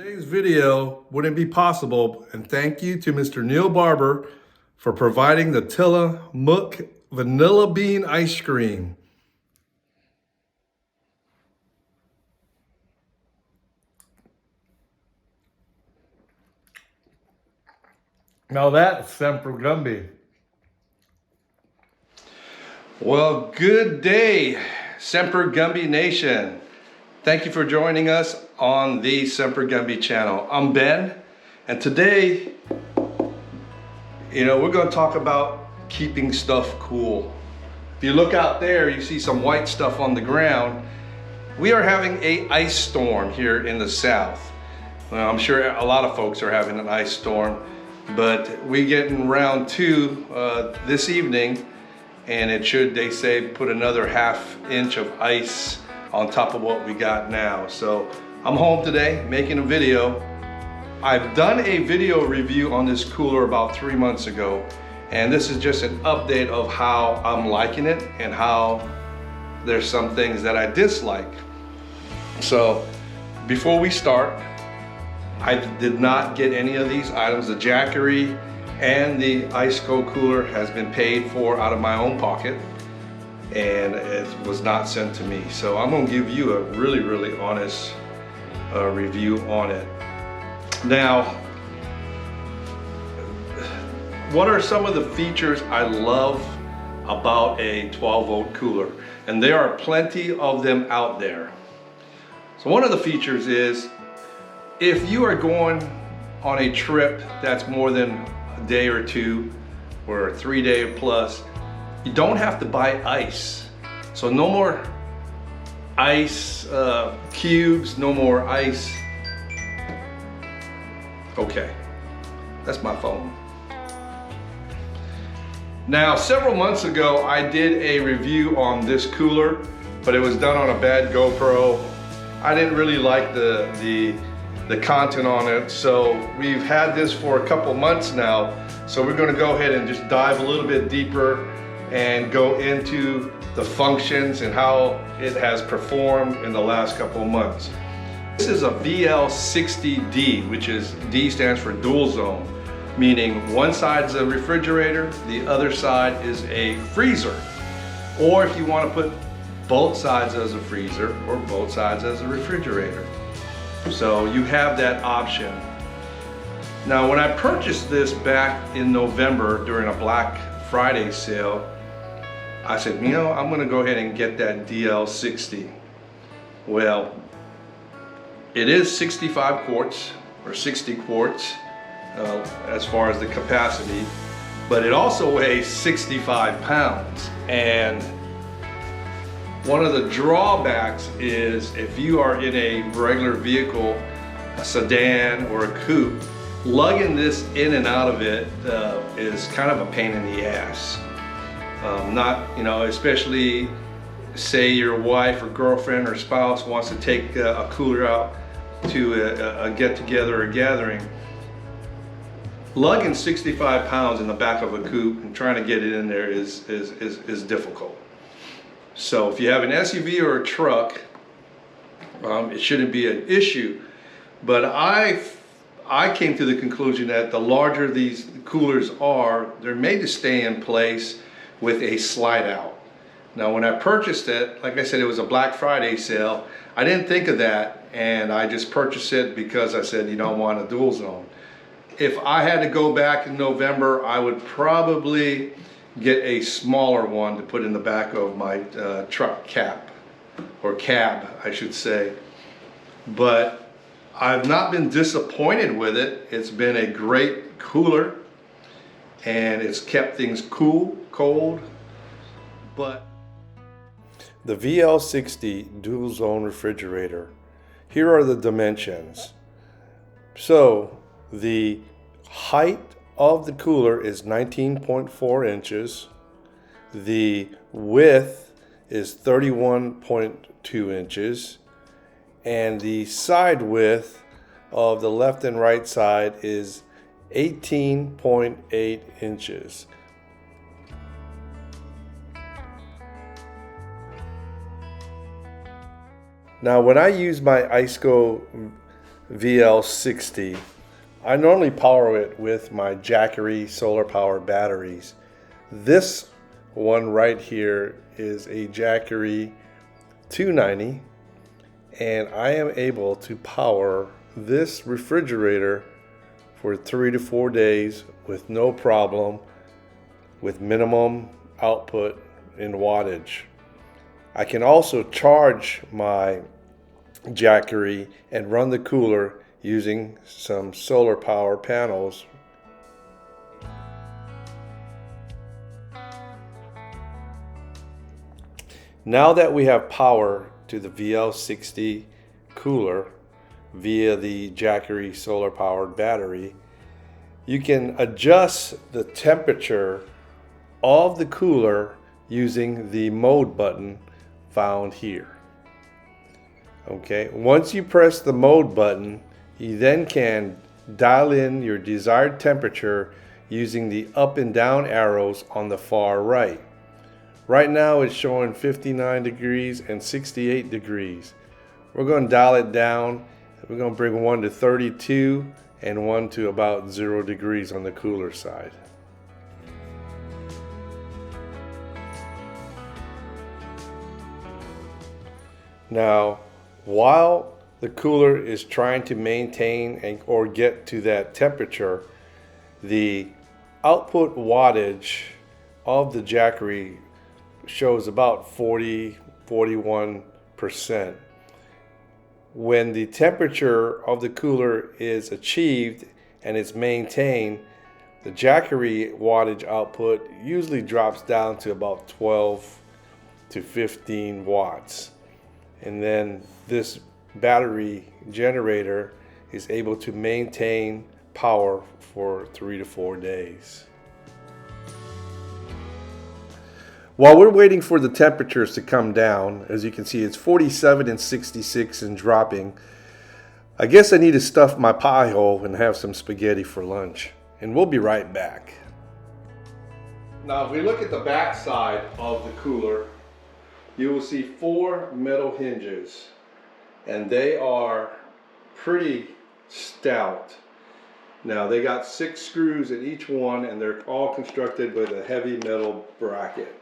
Today's video wouldn't be possible, and thank you to Mr. Neil Barber for providing the Tillamook Vanilla Bean Ice Cream. Now that's Semper Gumbie. Well, good day, Semper Gumbie Nation. Thank you for joining us on the Semper Gumbie channel. I'm Ben, and today, we're going to talk about keeping stuff cool. If you look out there, you see some white stuff on the ground. We are having an ice storm here in the south. Well, I'm sure a lot of folks are having an ice storm, but we get in round two this evening, and it should, they say, put another ½ inch of ice on top of what we got now. So I'm home today making a video. I've done a video review on this cooler about 3 months ago, and this is just an update of how I'm liking it and how there's some things that I dislike. So before we start, I did not get any of these items. The Jackery and the Iceco cooler has been paid for out of my own pocket, and it was not sent to me. So I'm gonna give you a really honest review on it. Now, what are some of the features I love about a 12-volt cooler? And there are plenty of them out there. So one of the features is, if you are going on a trip that's more than a day or two, or a 3-day plus, you don't have to buy ice. So no more ice cubes, no more ice. Okay, that's my phone. Now, several months ago, I did a review on this cooler, but it was done on a bad GoPro. I didn't really like the content on it, so we've had this for a couple months now. So we're gonna go ahead and just dive a little bit deeper and go into the functions and how it has performed in the last couple of months. This is a VL60D, which is, D stands for dual zone, meaning one side's a refrigerator, the other side is a freezer. Or if you want to put both sides as a freezer or both sides as a refrigerator. So you have that option. Now, when I purchased this back in November during a Black Friday sale, I said, I'm gonna go ahead and get that DL60. Well, it is 65 quarts or 60 quarts as far as the capacity, but it also weighs 65 pounds. And one of the drawbacks is, if you are in a regular vehicle, a sedan or a coupe, lugging this in and out of it is kind of a pain in the ass. Especially say your wife or girlfriend or spouse wants to take a cooler out to a get-together or gathering. Lugging 65 pounds in the back of a coupe and trying to get it in there is difficult. So if you have an SUV or a truck, it shouldn't be an issue. But I came to the conclusion that the larger these coolers are, they're made to stay in place with a slide out. Now, when I purchased it, like I said, it was a Black Friday sale. I didn't think of that, and I just purchased it because I said, I want a dual zone. If I had to go back in November, I would probably get a smaller one to put in the back of my truck cap, or cab, I should say. But I've not been disappointed with it. It's been a great cooler, and it's kept things cool, cold. But the VL60 dual zone refrigerator, here are the dimensions. So the height of the cooler is 19.4 inches. The width is 31.2 inches. And the side width of the left and right side is 18.8 inches. Now, when I use my Iceco VL60. I normally power it with my Jackery solar power batteries. This one right here is a Jackery 290, and I am able to power this refrigerator for 3 to 4 days with no problem, with minimum output in wattage. I can also charge my Jackery and run the cooler using some solar power panels. Now that we have power to the VL60 cooler via the Jackery solar powered battery, you can adjust the temperature of the cooler using the mode button found here. Okay, once you press the mode button, you then can dial in your desired temperature using the up and down arrows on the far right. Right now it's showing 59 degrees and 68 degrees. We're going to dial it down. We're going to bring one to 32 and one to about 0 degrees on the cooler side. Now, while the cooler is trying to maintain or get to that temperature, the output wattage of the Jackery shows about 41%. When the temperature of the cooler is achieved and it's maintained, the Jackery wattage output usually drops down to about 12 to 15 watts. And then this battery generator is able to maintain power for 3 to 4 days. While we're waiting for the temperatures to come down, as you can see it's 47 and 66 and dropping, I guess I need to stuff my pie hole and have some spaghetti for lunch. And we'll be right back. Now if we look at the back side of the cooler, you will see 4 metal hinges, and they are pretty stout. Now they got 6 screws in each one, and they're all constructed with a heavy metal bracket.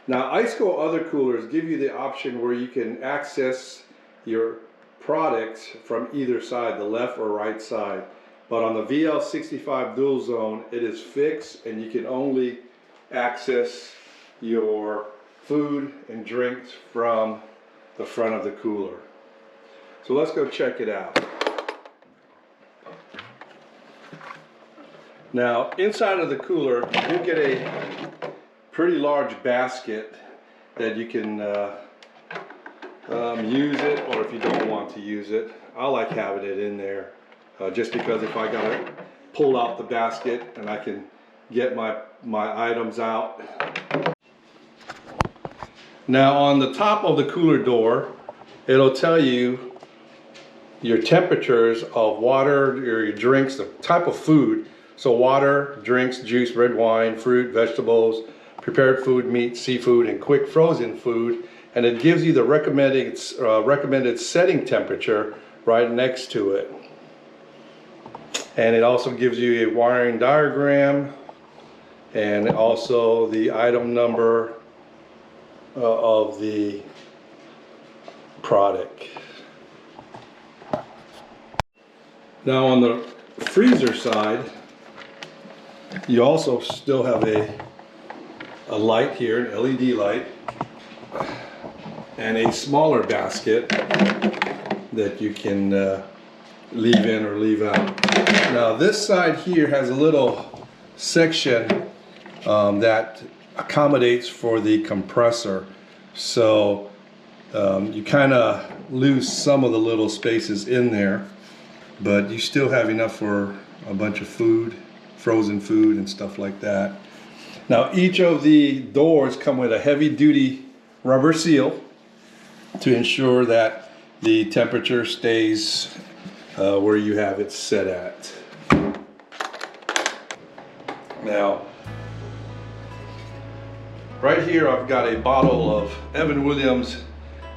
Now Iceco other coolers give you the option where you can access your products from either side, the left or right side. But on the VL65 dual zone, it is fixed, and you can only access your food and drinks from the front of the cooler. So let's go check it out. Now inside of the cooler you get a pretty large basket that you can use it, or if you don't want to use it, I like having it in there just because if I gotta pull out the basket and I can get my items out. Now on the top of the cooler door, it'll tell you your temperatures of water, your drinks, the type of food. So water, drinks, juice, red wine, fruit, vegetables, prepared food, meat, seafood, and quick frozen food. And it gives you the recommended setting temperature right next to it. And it also gives you a wiring diagram and also the item number of the product. Now on the freezer side, you also still have a light here, an LED light, and a smaller basket that you can leave in or leave out. Now this side here has a little section that accommodates for the compressor, so you kind of lose some of the little spaces in there, but you still have enough for a bunch of food, frozen food and stuff like that. Now each of the doors come with a heavy-duty rubber seal to ensure that the temperature stays where you have it set at. Now right here I've got a bottle of Evan Williams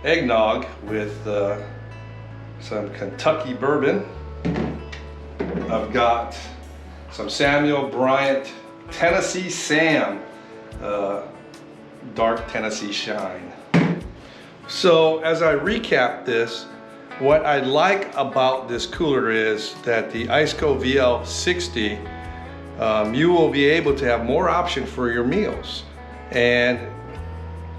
eggnog with some Kentucky bourbon. I've got some Samuel Bryant Tennessee Sam, dark Tennessee shine. So as I recap this, what I like about this cooler is that the Iceco VL60, you will be able to have more option for your meals. And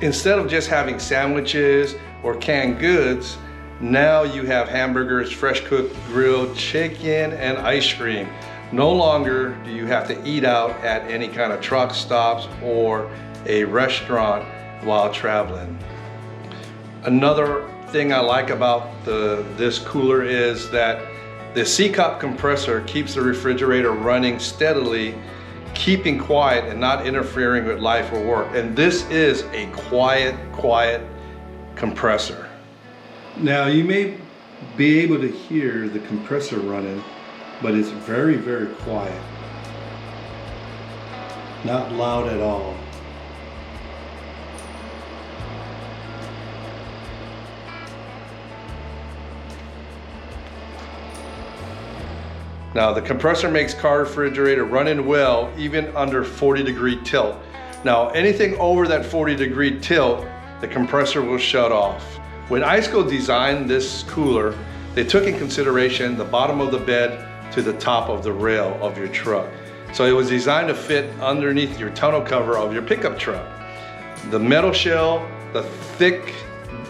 instead of just having sandwiches or canned goods, now you have hamburgers, fresh cooked, grilled chicken, and ice cream. No longer do you have to eat out at any kind of truck stops or a restaurant while traveling. Another thing I like about this cooler is that the C-cup compressor keeps the refrigerator running steadily, keeping quiet and not interfering with life or work. And this is a quiet compressor. Now you may be able to hear the compressor running, but it's very quiet. Not loud at all. Now the compressor makes car refrigerator running well even under 40-degree tilt. Now anything over that 40-degree tilt, the compressor will shut off. When Iceco designed this cooler, they took in consideration the bottom of the bed to the top of the rail of your truck. So it was designed to fit underneath your tonneau cover of your pickup truck. The metal shell, the thick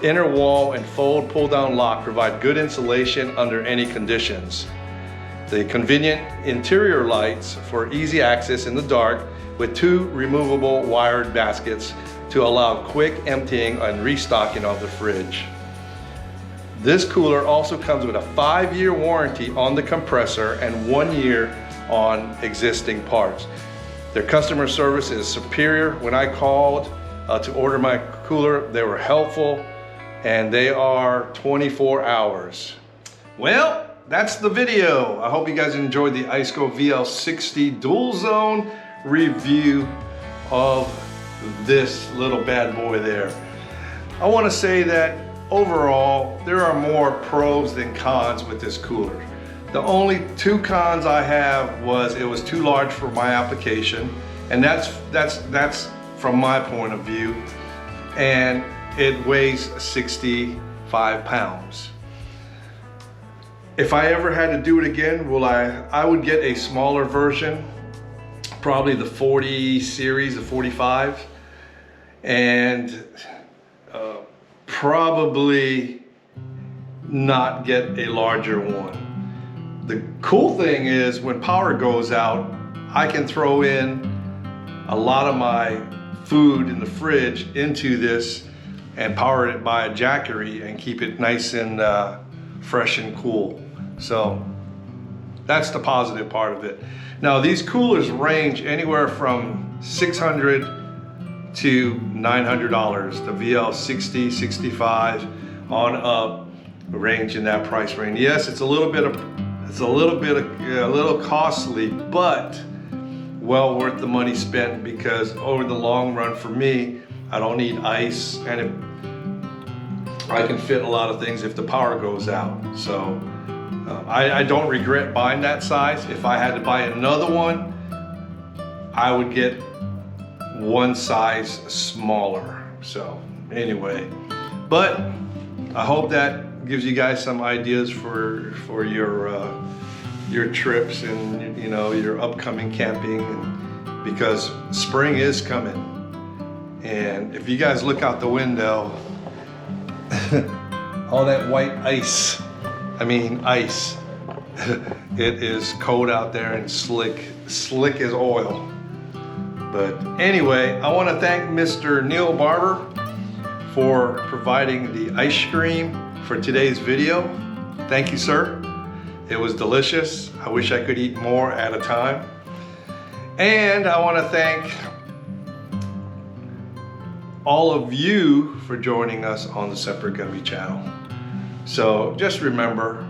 inner wall, and fold pull-down lock provide good insulation under any conditions. The convenient interior lights for easy access in the dark with 2 removable wired baskets to allow quick emptying and restocking of the fridge. This cooler also comes with a 5-year warranty on the compressor and 1 year on existing parts. Their customer service is superior. When I called to order my cooler, they were helpful, and they are 24 hours. Well, that's the video. I hope you guys enjoyed the Iceco VL60 dual zone review of this little bad boy there. I want to say that overall there are more pros than cons with this cooler. The only 2 cons I have was it was too large for my application, and that's from my point of view, and it weighs 65 pounds. If I ever had to do it again, I would get a smaller version, probably the 40 series, the 45, and probably not get a larger one. The cool thing is when power goes out, I can throw in a lot of my food in the fridge into this and power it by a jackery and keep it nice and fresh and cool. So that's the positive part of it. Now these coolers range anywhere from $600 to $900. The VL60, 65 on up range in that price range. Yes, it's a little costly, but well worth the money spent, because over the long run for me, I don't need ice, and I can fit a lot of things if the power goes out. So I don't regret buying that size. If I had to buy another one, I would get one size smaller. So anyway, but I hope that gives you guys some ideas for your trips and your upcoming camping, and because spring is coming. And if you guys look out the window, all that white ice, ice. It is cold out there and slick as oil. But anyway, I want to thank Mr. Neil Barber for providing the ice cream for today's video. Thank you, sir. It was delicious. I wish I could eat more at a time. And I want to thank all of you for joining us on the Semper Gumbie channel. So just remember,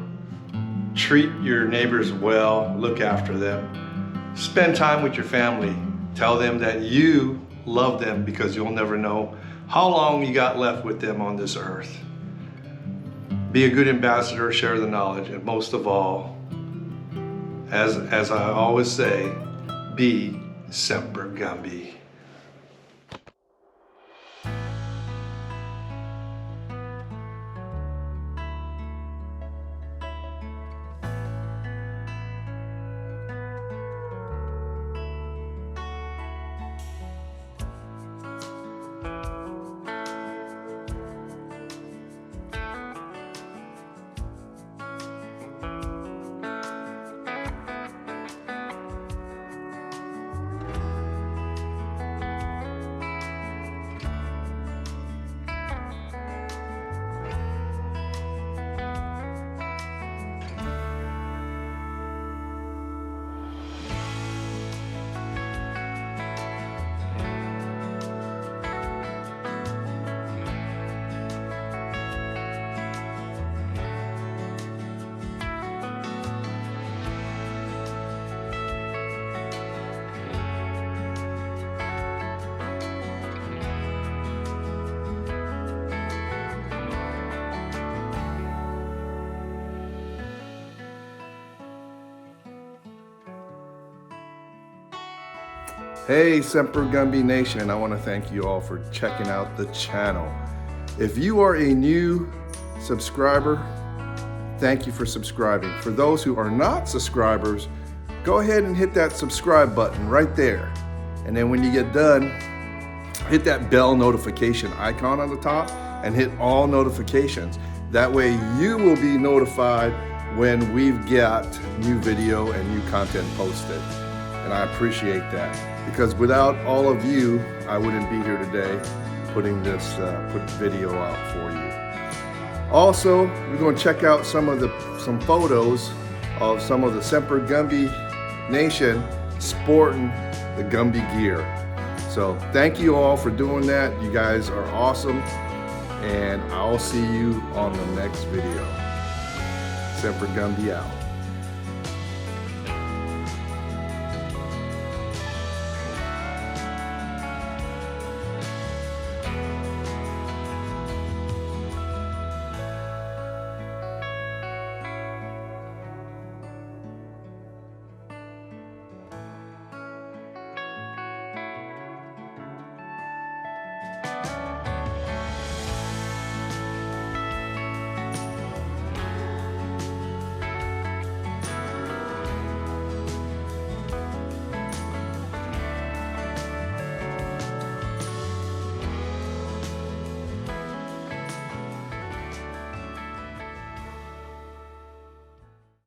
treat your neighbors well, look after them, spend time with your family, tell them that you love them, because you'll never know how long you got left with them on this earth. Be a good ambassador, share the knowledge, and most of all, as I always say, be Semper Gumbie. Hey Semper Gumbie Nation, and I want to thank you all for checking out the channel. If you are a new subscriber, thank you for subscribing. For those who are not subscribers, go ahead and hit that subscribe button right there. And then when you get done, hit that bell notification icon on the top and hit all notifications. That way you will be notified when we've got new video and new content posted. And I appreciate that, because without all of you, I wouldn't be here today putting this video out for you. Also, we're going to check out some photos of some of the Semper Gumbie Nation sporting the Gumbie gear. So thank you all for doing that. You guys are awesome, and I'll see you on the next video. Semper Gumbie out.